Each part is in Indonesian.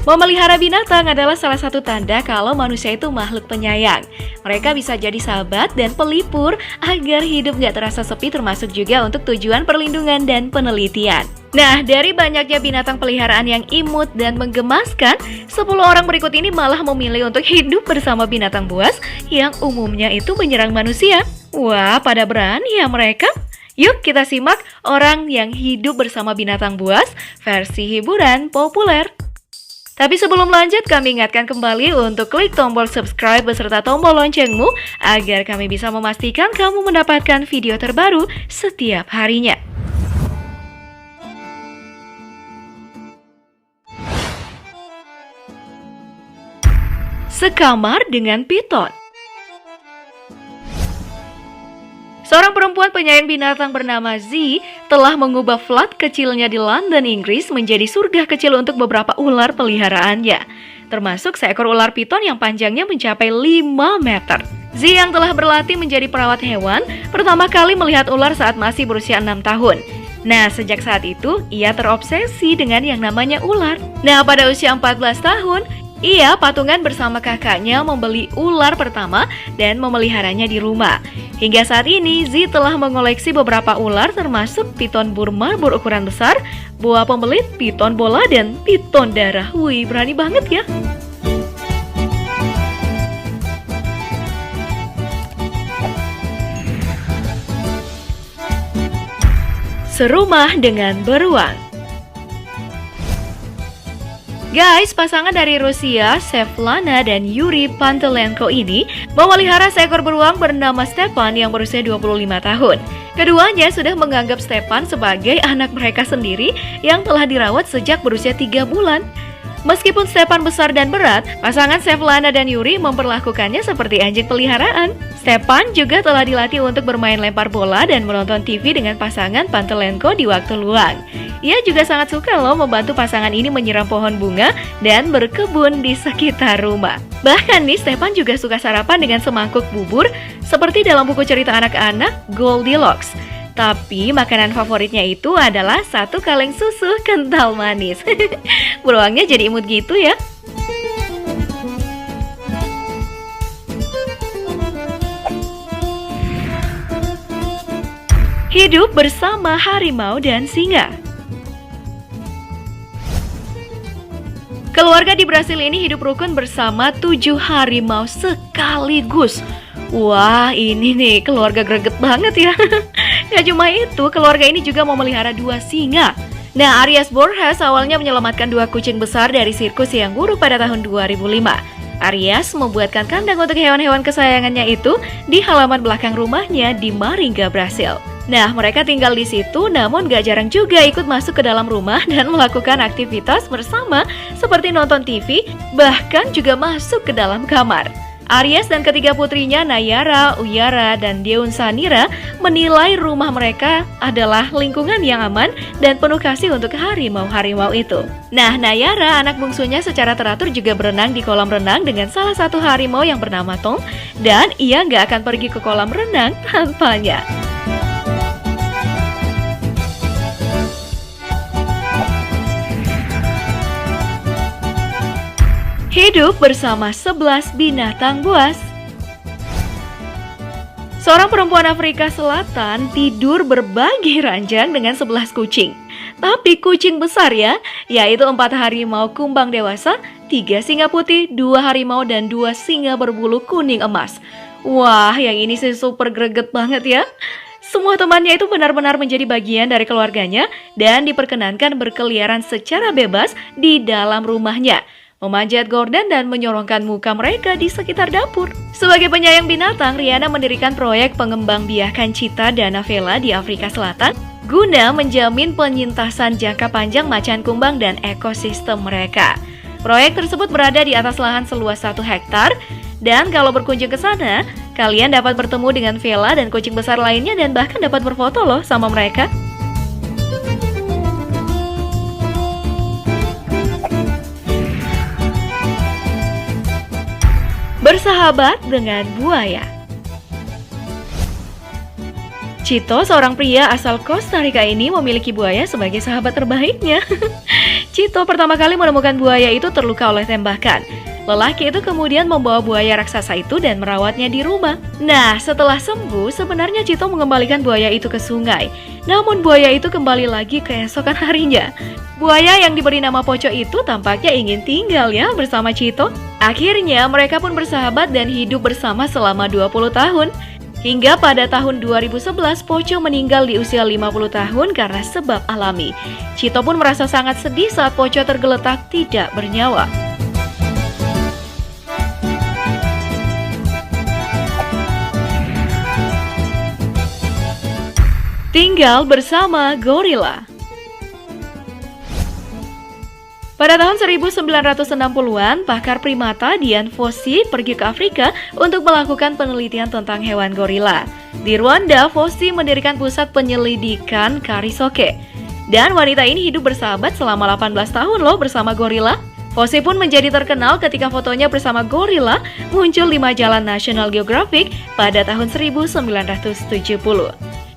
Memelihara binatang adalah salah satu tanda kalau manusia itu makhluk penyayang. Mereka bisa jadi sahabat dan pelipur agar hidup gak terasa sepi, termasuk juga untuk tujuan perlindungan dan penelitian. Nah, dari banyaknya binatang peliharaan yang imut dan menggemaskan, 10 orang berikut ini malah memilih untuk hidup bersama binatang buas yang umumnya itu menyerang manusia. Wah, pada berani ya mereka? Yuk kita simak orang yang hidup bersama binatang buas versi hiburan populer. Tapi sebelum lanjut, kami ingatkan kembali untuk klik tombol subscribe beserta tombol loncengmu agar kami bisa memastikan kamu mendapatkan video terbaru setiap harinya. Sekamar dengan piton. Seorang perempuan penyayang binatang bernama Z telah mengubah flat kecilnya di London, Inggris menjadi surga kecil untuk beberapa ular peliharaannya, termasuk seekor ular piton yang panjangnya mencapai 5 meter. Z yang telah berlatih menjadi perawat hewan, pertama kali melihat ular saat masih berusia 6 tahun. Nah, sejak saat itu, ia terobsesi dengan yang namanya ular. Nah, pada usia 14 tahun, ia patungan bersama kakaknya membeli ular pertama dan memeliharanya di rumah. Hingga saat ini, Z telah mengoleksi beberapa ular termasuk piton Burma berukuran besar, boa pembelit, piton bola, dan piton darah. Wih, berani banget ya! Serumah dengan beruang. Guys, pasangan dari Rusia, Svetlana dan Yuri Pantelenko ini memelihara seekor beruang bernama Stepan yang berusia 25 tahun. Keduanya sudah menganggap Stepan sebagai anak mereka sendiri yang telah dirawat sejak berusia 3 bulan. Meskipun Stepan besar dan berat, pasangan Svetlana dan Yuri memperlakukannya seperti anjing peliharaan. Stepan juga telah dilatih untuk bermain lempar bola dan menonton TV dengan pasangan Pantelenko di waktu luang. Ia juga sangat suka loh membantu pasangan ini menyiram pohon bunga dan berkebun di sekitar rumah. Bahkan nih, Stepan juga suka sarapan dengan semangkuk bubur seperti dalam buku cerita anak-anak Goldilocks. Tapi makanan favoritnya itu adalah satu kaleng susu kental manis. Beruangnya jadi imut gitu ya. Hidup bersama harimau dan singa. Keluarga di Brasil ini hidup rukun bersama 7 harimau sekaligus. Wah, ini nih keluarga greget banget ya. Gak cuma itu, keluarga ini juga memelihara 2 singa. Nah, Arias Borges awalnya menyelamatkan 2 kucing besar dari sirkus yang buruk pada tahun 2005. Arias membuatkan kandang untuk hewan-hewan kesayangannya itu di halaman belakang rumahnya di Maringá, Brasil. Nah, mereka tinggal di situ, namun gak jarang juga ikut masuk ke dalam rumah dan melakukan aktivitas bersama seperti nonton TV, bahkan juga masuk ke dalam kamar. Arias dan ketiga putrinya Nayara, Uyara, dan Deunsanira menilai rumah mereka adalah lingkungan yang aman dan penuh kasih untuk harimau-harimau itu. Nah, Nayara, anak bungsunya secara teratur juga berenang di kolam renang dengan salah satu harimau yang bernama Tom, dan ia nggak akan pergi ke kolam renang tanpanya. Hidup bersama 11 binatang buas. Seorang perempuan Afrika Selatan tidur berbagi ranjang dengan 11 kucing. Tapi kucing besar ya, yaitu 4 harimau kumbang dewasa, 3 singa putih, 2 harimau, dan 2 singa berbulu kuning emas. Wah, yang ini sih super greget banget ya. Semua temannya itu benar-benar menjadi bagian dari keluarganya dan diperkenankan berkeliaran secara bebas di dalam rumahnya, memanjat gorden dan menyorongkan muka mereka di sekitar dapur. Sebagai penyayang binatang, Riana mendirikan proyek pengembangbiakan cheetah dan vela di Afrika Selatan guna menjamin penyintasan jangka panjang macan kumbang dan ekosistem mereka. Proyek tersebut berada di atas lahan seluas 1 hektar, dan kalau berkunjung ke sana, kalian dapat bertemu dengan vela dan kucing besar lainnya dan bahkan dapat berfoto loh sama mereka. Bersahabat dengan buaya. Chito, seorang pria asal Costa Rica ini memiliki buaya sebagai sahabat terbaiknya. Chito pertama kali menemukan buaya itu terluka oleh tembakan. Lelaki itu kemudian membawa buaya raksasa itu dan merawatnya di rumah. Nah, setelah sembuh, sebenarnya Chito mengembalikan buaya itu ke sungai. Namun buaya itu kembali lagi keesokan harinya. Buaya yang diberi nama Poco itu tampaknya ingin tinggal ya bersama Chito. Akhirnya mereka pun bersahabat dan hidup bersama selama 20 tahun. Hingga pada tahun 2011, Poco meninggal di usia 50 tahun karena sebab alami. Chito pun merasa sangat sedih saat Poco tergeletak tidak bernyawa. Tinggal bersama gorila. Pada tahun 1960-an, pakar primata Dian Fossey pergi ke Afrika untuk melakukan penelitian tentang hewan gorila. Di Rwanda, Fossey mendirikan pusat penyelidikan Karisoke. Dan wanita ini hidup bersahabat selama 18 tahun loh bersama gorila. Fossey pun menjadi terkenal ketika fotonya bersama gorila muncul di majalah National Geographic pada tahun 1970.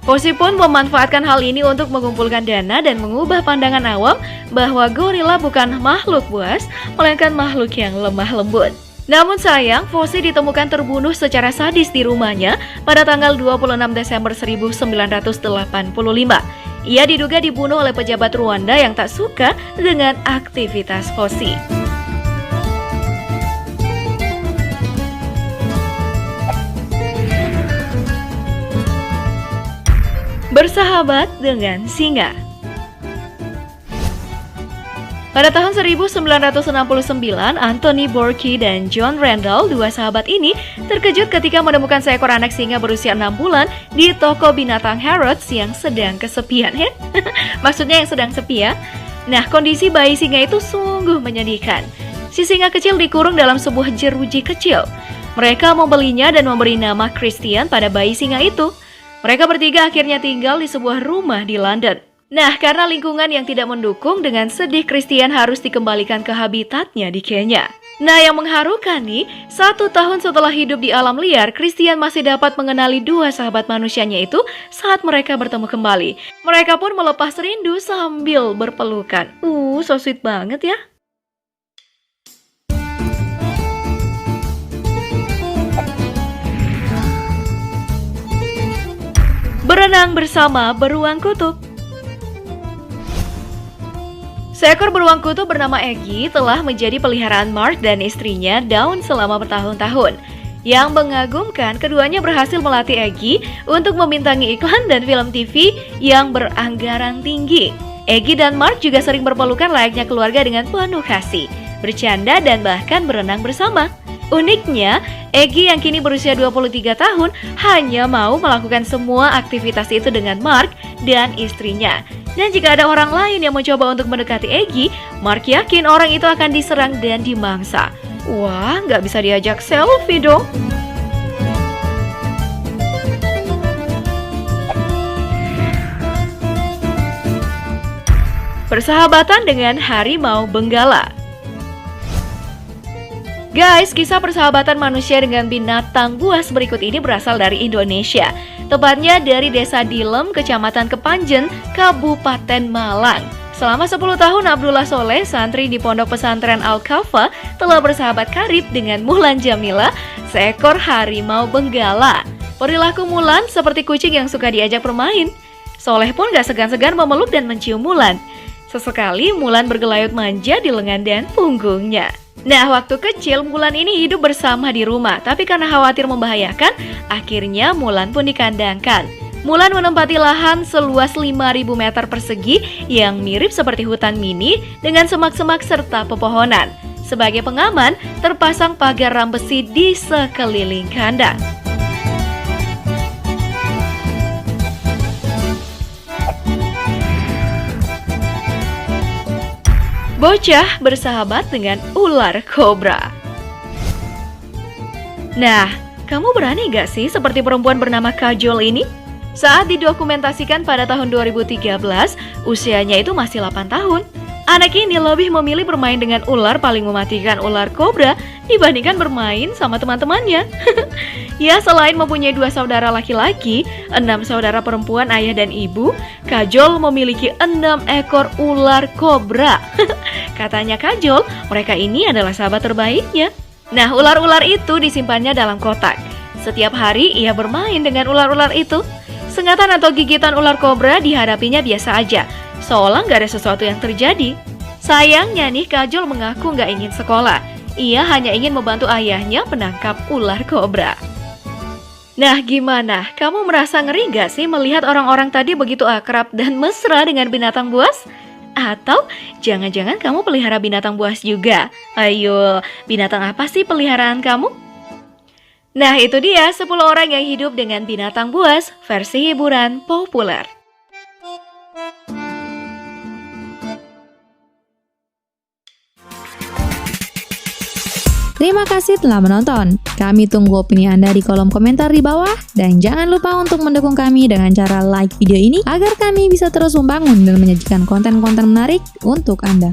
Fossey pun memanfaatkan hal ini untuk mengumpulkan dana dan mengubah pandangan awam bahwa gorila bukan makhluk buas, melainkan makhluk yang lemah lembut. Namun sayang, Fossey ditemukan terbunuh secara sadis di rumahnya pada tanggal 26 Desember 1985. Ia diduga dibunuh oleh pejabat Rwanda yang tak suka dengan aktivitas Fossey. Bersahabat dengan singa. Pada tahun 1969, Anthony Borky dan John Randall, dua sahabat ini, terkejut ketika menemukan seekor anak singa berusia 6 bulan di toko binatang Harrods yang sedang kesepian. Maksudnya yang sedang sepi ya. Nah, kondisi bayi singa itu sungguh menyedihkan. Si singa kecil dikurung dalam sebuah jeruji kecil. Mereka membelinya dan memberi nama Christian pada bayi singa itu. Mereka bertiga akhirnya tinggal di sebuah rumah di London. Nah, karena lingkungan yang tidak mendukung, dengan sedih Christian harus dikembalikan ke habitatnya di Kenya. Nah, yang mengharukan nih, 1 tahun setelah hidup di alam liar, Christian masih dapat mengenali dua sahabat manusianya itu saat mereka bertemu kembali. Mereka pun melepas rindu sambil berpelukan. So sweet banget ya. Berenang bersama beruang kutub. Seekor beruang kutub bernama Eggy telah menjadi peliharaan Mark dan istrinya Dawn selama bertahun-tahun. Yang mengagumkan, keduanya berhasil melatih Eggy untuk membintangi iklan dan film TV yang beranggaran tinggi. Eggy dan Mark juga sering berpelukan layaknya keluarga dengan penuh kasih, bercanda dan bahkan berenang bersama. Uniknya, Eggy yang kini berusia 23 tahun hanya mau melakukan semua aktivitas itu dengan Mark dan istrinya. Dan jika ada orang lain yang mencoba untuk mendekati Eggy, Mark yakin orang itu akan diserang dan dimangsa. Wah, nggak bisa diajak selfie dong. Persahabatan dengan harimau benggala. Guys, kisah persahabatan manusia dengan binatang buas berikut ini berasal dari Indonesia. Tepatnya dari Desa Dilem, Kecamatan Kepanjen, Kabupaten Malang. Selama 10 tahun, Abdullah Soleh, santri di Pondok Pesantren Al-Kafa, telah bersahabat karib dengan Mulan Jamila, seekor harimau benggala. Perilaku Mulan seperti kucing yang suka diajak bermain. Soleh pun gak segan-segan memeluk dan mencium Mulan. Sesekali Mulan bergelayut manja di lengan dan punggungnya. Nah, waktu kecil Mulan ini hidup bersama di rumah, tapi karena khawatir membahayakan, akhirnya Mulan pun dikandangkan. Mulan menempati lahan seluas 5.000 meter persegi yang mirip seperti hutan mini dengan semak-semak serta pepohonan. Sebagai pengaman, terpasang pagar ram besi di sekeliling kandang. Bocah bersahabat dengan ular kobra. Nah, kamu berani gak sih seperti perempuan bernama Kajol ini? Saat didokumentasikan pada tahun 2013, usianya itu masih 8 tahun. Anak ini lebih memilih bermain dengan ular paling mematikan ular kobra dibandingkan bermain sama teman-temannya. Ya, selain mempunyai 2 saudara laki-laki, 6 saudara perempuan ayah dan ibu, Kajol memiliki 6 ekor ular kobra. Katanya Kajol, mereka ini adalah sahabat terbaiknya. Nah, ular-ular itu disimpannya dalam kotak. Setiap hari ia bermain dengan ular-ular itu. Sengatan atau gigitan ular kobra dihadapinya biasa aja, seolah nggak ada sesuatu yang terjadi. Sayangnya nih, Kajol mengaku nggak ingin sekolah. Ia hanya ingin membantu ayahnya menangkap ular kobra. Nah, gimana? Kamu merasa ngeri nggak sih melihat orang-orang tadi begitu akrab dan mesra dengan binatang buas? Atau jangan-jangan kamu pelihara binatang buas juga? Ayo, binatang apa sih peliharaan kamu? Nah, itu dia 10 orang yang hidup dengan binatang buas versi hiburan populer. Terima kasih telah menonton. Kami tunggu opini Anda di kolom komentar di bawah. Dan jangan lupa untuk mendukung kami dengan cara like video ini agar kami bisa terus membangun dan menyajikan konten-konten menarik untuk Anda.